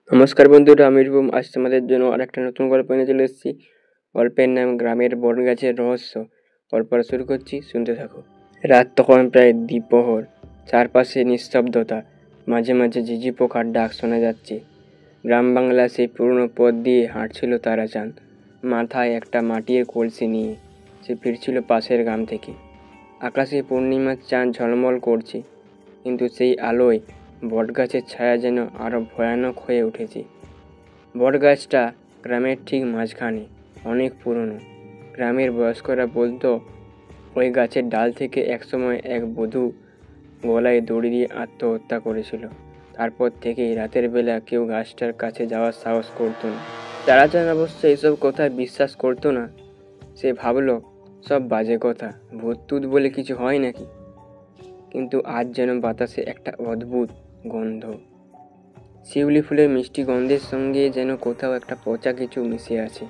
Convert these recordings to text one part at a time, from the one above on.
নমস্কার বন্ধুরা, আমি রূপম। আজ তোমাদের জন্য আরেকটা নতুন গল্প এনে চলে এসেছি। গল্পের নাম গ্রামের বটগাছের রহস্য। গল্পটা শুরু করছি, শুনতে থাকো। রাত তখন প্রায় দ্বিপ্রহর। চারপাশে নিস্তব্ধতা, মাঝে মাঝে ঝিঝি পোকার ডাক শোনা যাচ্ছে। গ্রাম বাংলা সেই পুরনো পথ দিয়ে হাঁটছিল তারাচাঁদ, মাথায় একটা মাটির কলসি নিয়ে। সে ফিরছিল পাশের গ্রাম থেকে। আকাশে পূর্ণিমার চাঁদ ঝলমল করছে, কিন্তু সেই আলোয় বটগাছের ছায়া যেন আরো ভয়ানক হয়ে উঠেছে। বটগাছটা গ্রামের ঠিক মাঝখানে, অনেক পুরনো। গ্রামের বয়স্করা বলতো ওই গাছের ডাল থেকে একসময় এক বধূ গলায় দড়ি দিয়ে আত্মহত্যা করেছিল। তারপর থেকেই রাতের বেলা কেউ গাছটার কাছে যাওয়ার সাহস করতো না। তারাচাঁদ অবশ্য এইসব কথা বিশ্বাস করতো না। সে ভাবলো সব বাজে কথা, ভূত বলে কিছু হয় নাকি। কিন্তু আজ যেন বাতাসে একটা অদ্ভুত গন্ধ। শিউলি ফুলের মিষ্টি গন্ধের সঙ্গে যেন কোথাও একটা পচা কিছু মিশে আছে।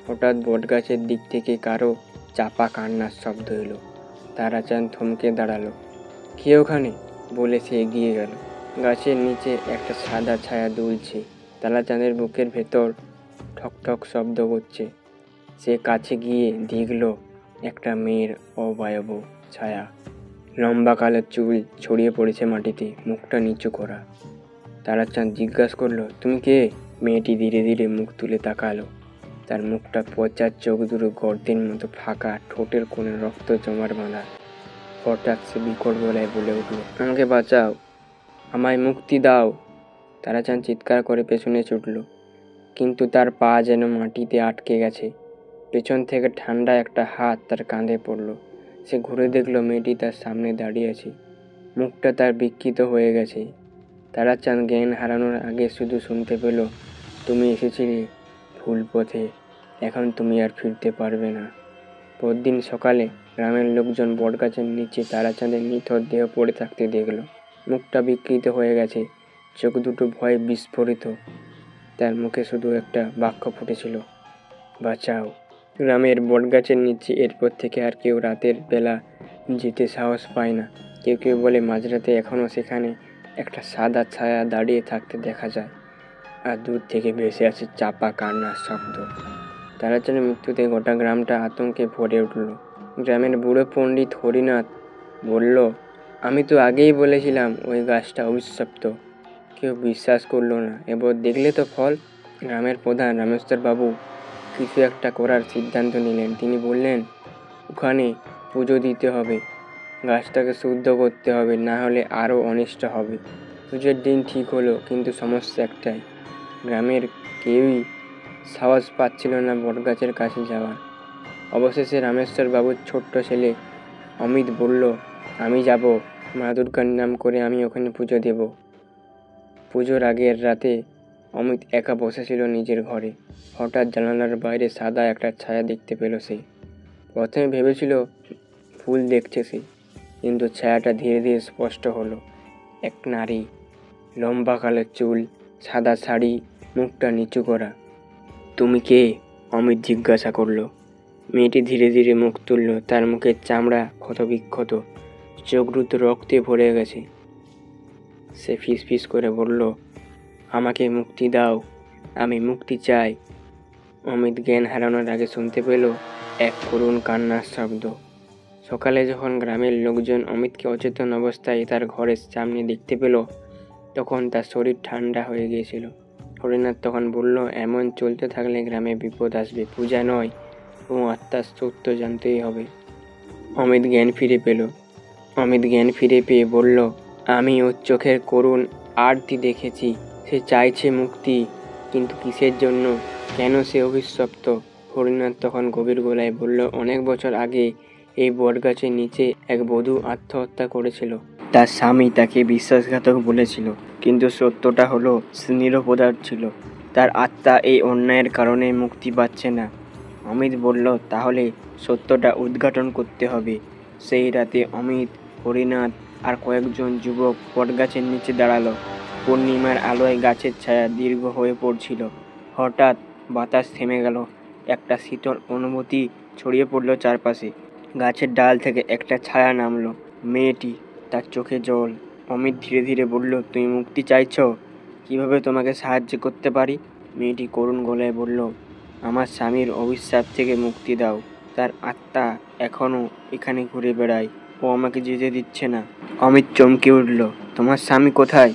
হঠাৎ বটগাছের দিক থেকে কারো চাপা কান্নার শব্দ এলো। তারাচাঁদ থমকে দাঁড়ালো। কে ওখানে বলে সে এগিয়ে গেল। গাছের নিচে একটা সাদা ছায়া দুলছে। তারাচাঁদের বুকের ভেতর ঠকঠক শব্দ করছে। সে কাছে গিয়ে দেখল একটা মেয়ের অবয়ব ছায়া। লম্বা কালো চুল ছড়িয়ে পড়েছে মাটিতে, মুখটা নিচু করা। তারাচাঁদ জিজ্ঞাসা করলো, তুমি কে? মেয়েটি ধীরে ধীরে মুখ তুলে তাকালো। তার মুখটা পচা, চোখ দুটো গর্তের মতো ফাঁকা, ঠোঁটের কোণে রক্ত জমার বাঁধা। হঠাৎ সে বিকট গলায় বলে উঠল, আমাকে বাঁচাও, আমায় মুক্তি দাও। তারাচাঁদ চিৎকার করে পেছনে ছুটল, কিন্তু তার পা যেন মাটিতে আটকে গেছে। পেছন থেকে ঠান্ডা একটা হাত তার কাঁধে পড়ল। সে ঘুরে দেখলো মেয়েটি তার সামনে দাঁড়িয়ে আছে। মুখটা তার বিকৃত হয়ে গেছে। তারাচাঁদ জ্ঞান হারানোর আগে শুধু শুনতে পেল, তুমি এসেছিলে ভুল পথে, এখন তুমি আর ফিরতে পারবে না। পরদিন সকালে গ্রামের লোকজন বটগাছের নিচে তারাচাঁদের নিথর দেহ পড়ে থাকতে দেখল। মুখটা বিকৃত হয়ে গেছে, চোখ দুটো ভয়ে বিস্ফোরিত। তার মুখে শুধু একটা বাক্য ফুটেছিল, বাঁচাও। গ্রামের বটগাছের নিচে এরপর থেকে আর কেউ রাতের বেলা যেতে সাহস পায় না। কেউ কেউ বলে মাঝরাতে এখনও সেখানে একটা সাদা ছায়া দাঁড়িয়ে থাকতে দেখা যায়, আর দূর থেকে ভেসে আসে চাপা কান্নার শব্দ। তারাচাঁদের মৃত্যুতে গোটা গ্রামটা আতঙ্কে ভরে উঠল। গ্রামের বুড়ো পণ্ডিত হরিনাথ বলল, আমি তো আগেই বলেছিলাম ওই গাছটা অভিশপ্ত। কেউ বিশ্বাস করলো না। এবার দেখলে তো ফল। গ্রামের প্রধান রামেশ্বর বাবু কিছু একটা করার সিদ্ধান্ত নিলেন। তিনি বললেন, ওখানে পুজো দিতে হবে, গাছটাকে শুদ্ধ করতে হবে, না হলে আরও অনিষ্ট হবে। পুজোর দিন ঠিক হলো, কিন্তু সমস্যা একটাই, গ্রামের কেউই সাহস পাচ্ছিল না বটগাছের কাছে যাওয়ার। অবশেষে রামেশ্বর বাবুর ছোট্ট ছেলে অমিত বলল, আমি যাব, মা দুর্গার নাম করে আমি ওখানে পুজো দেব। পুজোর আগের রাতে অমিত একা বসেছিল নিজের ঘরে। হঠাৎ জানালার বাইরে সাদা একটা ছায়া দেখতে পেল সে। প্রথমে ভেবেছিল ভুল দেখছে সে, কিন্তু ছায়াটা ধীরে ধীরে স্পষ্ট হলো। এক নারী, লম্বা কালো চুল, সাদা শাড়ি, মুখটা নিচু করা। তুমি কে? অমিত জিজ্ঞাসা করলো। মেয়েটি ধীরে ধীরে মুখ তুলল। তার মুখের চামড়া ক্ষতবিক্ষত, চোখ দুটো রক্তে ভরে গেছে। সে ফিসফিস করে বলল, আমাকে মুক্তি দাও, আমি মুক্তি চাই। অমিত জ্ঞান হারানোর আগে শুনতে পেল এক করুণ কান্নার শব্দ। সকালে যখন গ্রামের লোকজন অমিতকে অচেতন অবস্থায় তার ঘরের সামনে দেখতে পেল, তখন তার শরীর ঠান্ডা হয়ে গিয়েছিল। হরিনাথ তখন বলল, এমন চলতে থাকলে গ্রামে বিপদ আসবে, পূজা নয়, ও আত্মার সত্য জানতেই হবে। অমিত জ্ঞান ফিরে পেয়ে বলল, আমি ওর চোখের করুণ আরতি দেখেছি। সে চাইছে মুক্তি, কিন্তু কিসের জন্য, কেন সে অভিশপ্ত? হরিনাথ তখন গভীর গলায় বলল, অনেক বছর আগে এই বটগাছের নিচে এক বধূ আত্মহত্যা করেছিল। তার স্বামী তাকে বিশ্বাসঘাতক বলেছিল, কিন্তু সত্যটা হলো সে নিরপরাধ ছিল। তার আত্মা এই অন্যায়ের কারণে মুক্তি পাচ্ছে না। অমিত বলল, তাহলে সত্যটা উদ্ঘাটন করতে হবে। সেই রাতে অমিত, হরিনাথ আর কয়েকজন যুবক বটগাছের নিচে দাঁড়ালো। পূর্ণিমার আলোয় গাছের ছায়া দীর্ঘ হয়ে পড়ছিল। হঠাৎ বাতাস থেমে গেল। একটা শীতল অনুভূতি ছড়িয়ে পড়লো চারপাশে। গাছের ডাল থেকে একটা ছায়া নামলো। মেয়েটি, তার চোখে জল, অমিত ধীরে ধীরে বলল, তুমি মুক্তি চাইছ? কিভাবে তোমাকে সাহায্য করতে পারি? মেয়েটি করুণ গলায় বলল, আমার স্বামীর অভিশাপ থেকে মুক্তি দাও। তার আত্মা এখনো এখানে ঘুরে বেড়ায়, ও আমাকে যেতে দিচ্ছে না। অমিত চমকে উঠল, তোমার স্বামী কোথায়?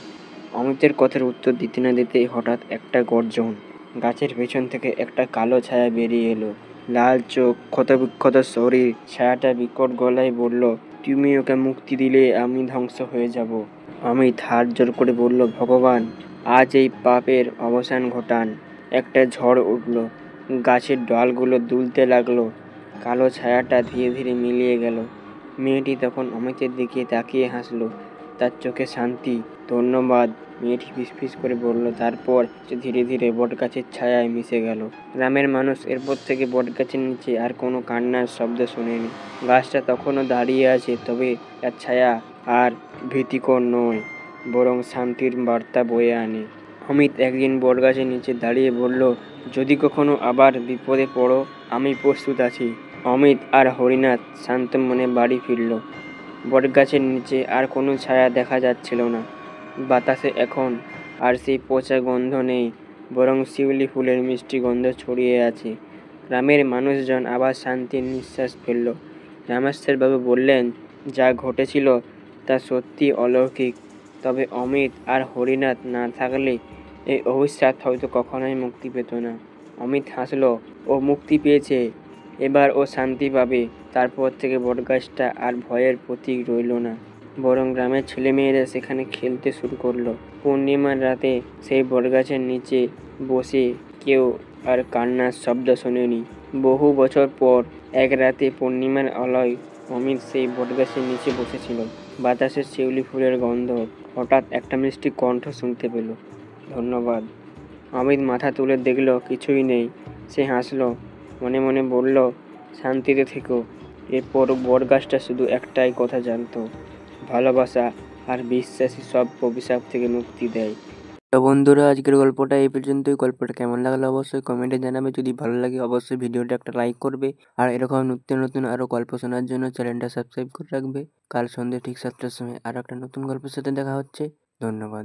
অমিতের কথার উত্তর দিতে না দিতেই হঠাৎ একটা গর্জন। গাছের পেছন থেকে একটা কালো ছায়া বেরিয়ে এলো। লাল চোখ, ক্ষতবিক্ষত শরীর। ছায়াটা বিকট গলায় বলল, তুমি ওকে মুক্তি দিলে আমি ধ্বংস হয়ে যাব। অমিত হাত জোর করে বলল, ভগবান, আজ এই পাপের অবসান ঘটান। একটা ঝড় উঠল, গাছের ডালগুলো দুলতে লাগলো, কালো ছায়াটা ধীরে ধীরে মিলিয়ে গেল। মেয়েটি তখন অমিতের দিকে তাকিয়ে হাসলো, তার চোখে শান্তি। ধন্যবাদ, মেয়েটি ফিসফিস করে বলল। তারপর সে ধীরে ধীরে বটগাছের ছায়ায় মিশে গেল। গ্রামের মানুষ এরপর থেকে বটগাছের নিচে আর কোনো কান্নার শব্দ শোনেনি। গাছটা তখনও দাঁড়িয়ে আছে, তবে তার ছায়া আর ভীতিকর নয়, বরং শান্তির বার্তা বয়ে আনে। অমিত একদিন বটগাছের নিচে দাঁড়িয়ে বলল, যদি কখনো আবার বিপদে পড়ো, আমি প্রস্তুত আছি। অমিত আর হরিনাথ শান্ত মনে বাড়ি ফিরল। বটগাছের নিচে আর কোনো ছায়া দেখা যাচ্ছিল না। বাতাসে এখন আর সেই পচা গন্ধ নেই, বরং শিউলি ফুলের মিষ্টি গন্ধ ছড়িয়ে আছে। গ্রামের মানুষজন আবার শান্তির নিঃশ্বাস ফেলল। রামেশ্বরবাবু বললেন, যা ঘটেছিল তা সত্যি অলৌকিক, তবে অমিত আর হরিনাথ না থাকলে এই অভিশাপ হয়তো কখনোই মুক্তি পেত না। অমিত হাসলো, ও মুক্তি পেয়েছে, এবার ও শান্তি পাবে। তারপর থেকে বটগাছটা আর ভয়ের প্রতীক রইল না, বরং গ্রামের ছেলেমেয়েরা সেখানে খেলতে শুরু করলো। পূর্ণিমার রাতে সেই বটগাছের নিচে বসে কেউ আর কান্নার শব্দ শোনেনি। বহু বছর পর এক রাতে পূর্ণিমার আলোয় অমিত সেই বটগাছের নিচে বসেছিল। বাতাসের শিউলি ফুলের গন্ধ। হঠাৎ একটা মিষ্টি কণ্ঠ শুনতে পেল, ধন্যবাদ। অমিত মাথা তুলে দেখল কিছুই নেই। সে হাসলো, মনে মনে বলল, শান্তিতে থেকো। এরপর বটগাছটা শুধু একটাই কথা জানতো, ভালোবাসা আর বিশ্বাসী সব অভিশাপ থেকে মুক্তি দেয়। তো বন্ধুরা, আজকের গল্পটা এই পর্যন্তই। গল্পটা কেমন লাগলো অবশ্যই কমেন্টে জানাবে। যদি ভালো লাগে অবশ্যই ভিডিওটা একটা লাইক করবে, আর এরকম নতুন নতুন আরও গল্প শোনার জন্য চ্যানেলটা সাবস্ক্রাইব করে রাখবে। কাল সন্ধ্যে ঠিক 7টার সময় আরও একটা নতুন গল্পের সাথে দেখা হচ্ছে। ধন্যবাদ।